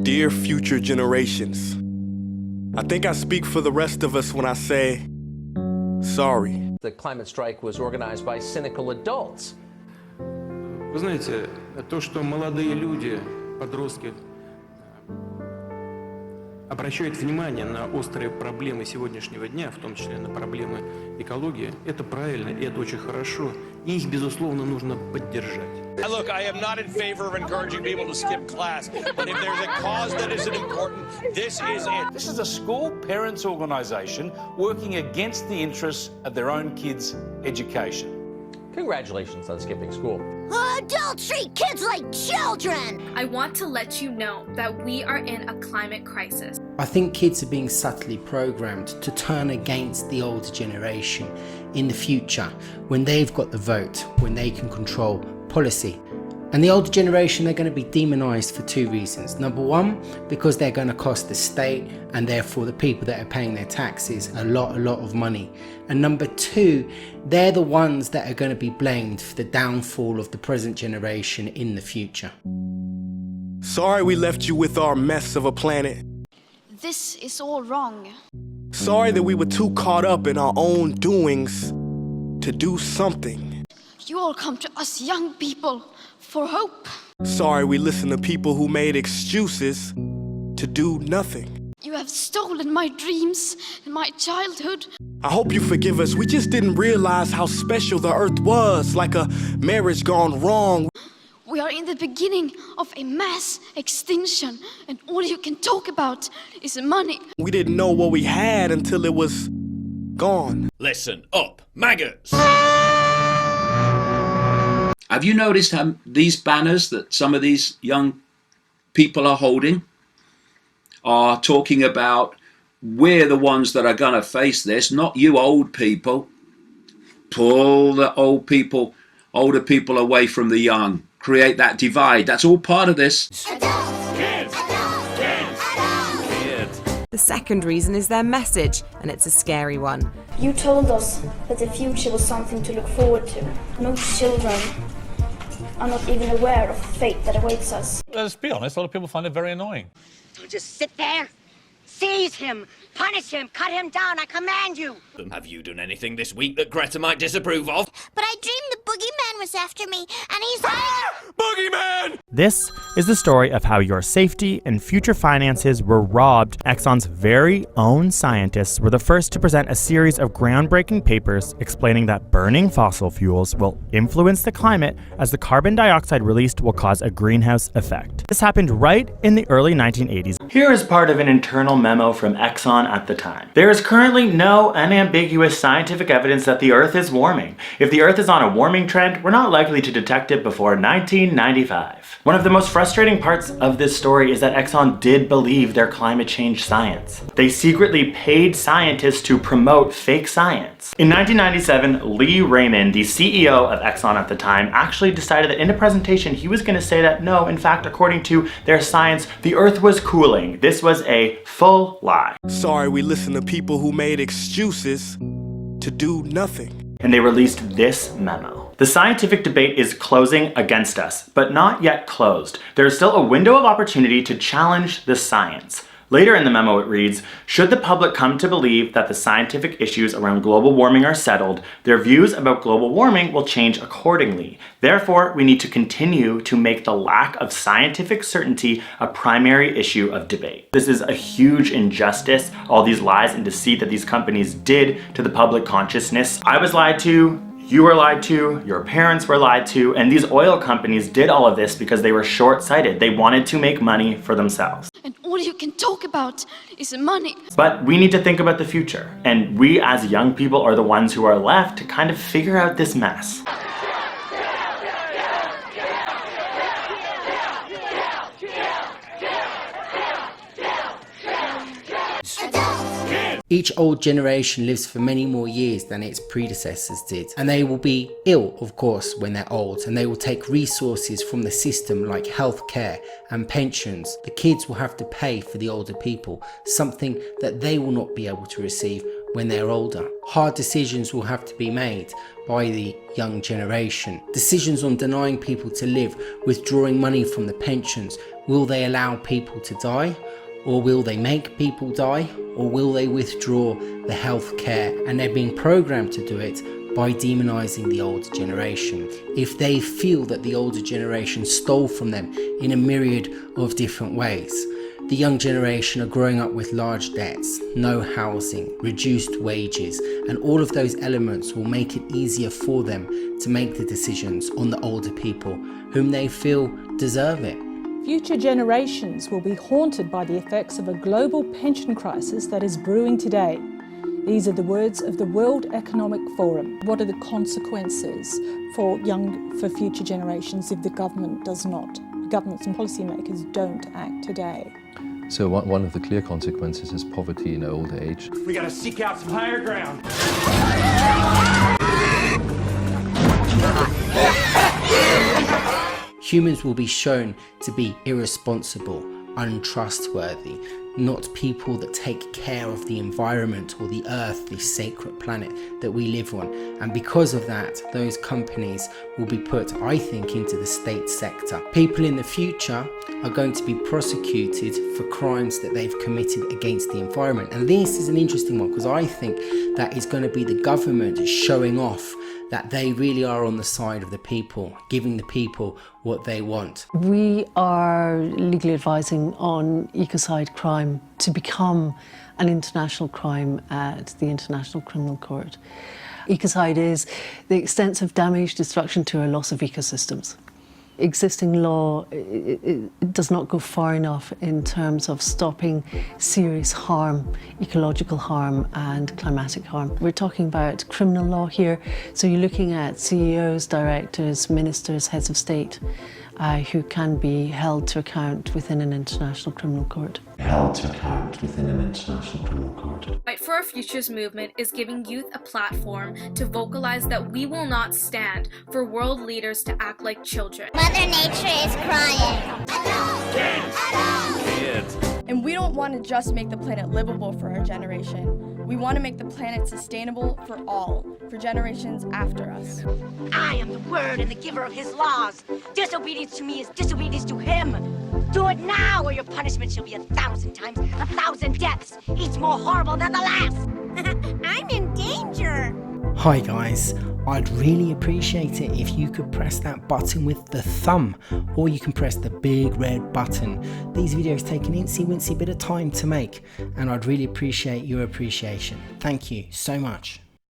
Dear future generations, I think I speak for the rest of us when I say, sorry. The climate strike was organized by cynical adults. Вы знаете, то, что молодые люди, подростки, обращают внимание на острые проблемы сегодняшнего дня, в том числе на проблемы экологии, это правильно и это очень хорошо, и их, безусловно, нужно поддержать. Look, I am not in favor of encouraging people to skip class, but if there's a cause that isn't important, this is it. This is a school parents organisation working against the interests of their own kids' education. Congratulations on skipping school. Adults treat kids like children! I want to let you know that we are in a climate crisis. I think kids are being subtly programmed to turn against the older generation in the future when they've got the vote, when they can control policy. And the older generation, they're going to be demonised for two reasons. Number one, because they're going to cost the state and therefore the people that are paying their taxes a lot of money. And number two, they're the ones that are going to be blamed for the downfall of the present generation in the future. Sorry we left you with our mess of a planet. This is all wrong. Sorry that we were too caught up in our own doings to do something. You all come to us young people for hope. Sorry we listened to people who made excuses to do nothing. You have stolen my dreams and my childhood. I hope you forgive us. We just didn't realize how special the earth was, like a marriage gone wrong. We are in the beginning of a mass extinction, and all you can talk about is money. We didn't know what we had until it was gone. Listen up, maggots! Have you noticed how these banners that some of these young people are holding are talking about, we're the ones that are going to face this, not you old people. Pull the older people away from the young. Create that divide. That's all part of this. The second reason is their message, and it's a scary one. You told us that the future was something to look forward to. Most children are not even aware of the fate that awaits us. Let's be honest, a lot of people find it very annoying. Don't just sit there. Seize him, punish him, cut him down, I command you. Have you done anything this week that Greta might disapprove of? But I dreamed the boogeyman was after me, and he's Boogeyman! This is the story of how your safety and future finances were robbed. Exxon's very own scientists were the first to present a series of groundbreaking papers explaining that burning fossil fuels will influence the climate as the carbon dioxide released will cause a greenhouse effect. This happened right in the early 1980s. Here is part of an internal memo from Exxon at the time. There is currently no unambiguous scientific evidence that the Earth is warming. If the Earth is on a warming trend, we're not likely to detect it before 1995. One of the most frustrating parts of this story is that Exxon did believe their climate change science. They secretly paid scientists to promote fake science. In 1997, Lee Raymond, the CEO of Exxon at the time, actually decided that in a presentation he was going to say that no, in fact, according to their science, the Earth was cooling. This was a full lie. Sorry we listened to people who made excuses to do nothing. And they released this memo. The scientific debate is closing against us, but not yet closed. There is still a window of opportunity to challenge the science. Later in the memo it reads, should the public come to believe that the scientific issues around global warming are settled, their views about global warming will change accordingly. Therefore, we need to continue to make the lack of scientific certainty a primary issue of debate. This is a huge injustice, all these lies and deceit that these companies did to the public consciousness. I was lied to, you were lied to, your parents were lied to, and these oil companies did all of this because they were short-sighted. They wanted to make money for themselves. And all you can talk about is money. But we need to think about the future, and we as young people are the ones who are left to kind of figure out this mess. Each old generation lives for many more years than its predecessors did, and they will be ill, of course, when they're old, and they will take resources from the system like healthcare and pensions. The kids will have to pay for the older people, something that they will not be able to receive when they're older. Hard decisions will have to be made by the young generation. Decisions on denying people to live, withdrawing money from the pensions. Will they allow people to die? Or will they make people die? Or will they withdraw the health care? And they're being programmed to do it by demonizing the older generation. If they feel that the older generation stole from them in a myriad of different ways. The young generation are growing up with large debts, no housing, reduced wages, and all of those elements will make it easier for them to make the decisions on the older people whom they feel deserve it. Future generations will be haunted by the effects of a global pension crisis that is brewing today. These are the words of the World Economic Forum. What are the consequences for future generations if the government does not? Governments and policymakers don't act today. So one of the clear consequences is poverty in old age. We gotta seek out some higher ground. Humans will be shown to be irresponsible, untrustworthy, not people that take care of the environment or the earth, this sacred planet that we live on. And because of that, those companies will be put, I think, into the state sector. People in the future are going to be prosecuted for crimes that they've committed against the environment. And this is an interesting one because I think that is going to be the government showing off that they really are on the side of the people, giving the people what they want. We are legally advising on ecocide crime to become an international crime at the International Criminal Court. Ecocide is the extensive damage, destruction to or loss of ecosystems. Existing law it does not go far enough in terms of stopping serious harm, ecological harm and climatic harm. We're talking about criminal law here, so you're looking at CEOs, directors, ministers, heads of state who can be held to account within an international criminal court. Fight for Our Futures movement is giving youth a platform to vocalize that we will not stand for world leaders to act like children. Mother Nature is crying. Kids. And we don't want to just make the planet livable for our generation. We want to make the planet sustainable for all, for generations after us. I am the word and the giver of his laws. Disobedience to me is disobedience to him. Do it now, or your punishment shall be 1,000 times 1,000 deaths, each more horrible than the last. I'm in danger. Hi guys, I'd really appreciate it if you could press that button with the thumb, or you can press the big red button. These videos take an incy-wincy bit of time to make, and I'd really appreciate your appreciation. Thank you so much.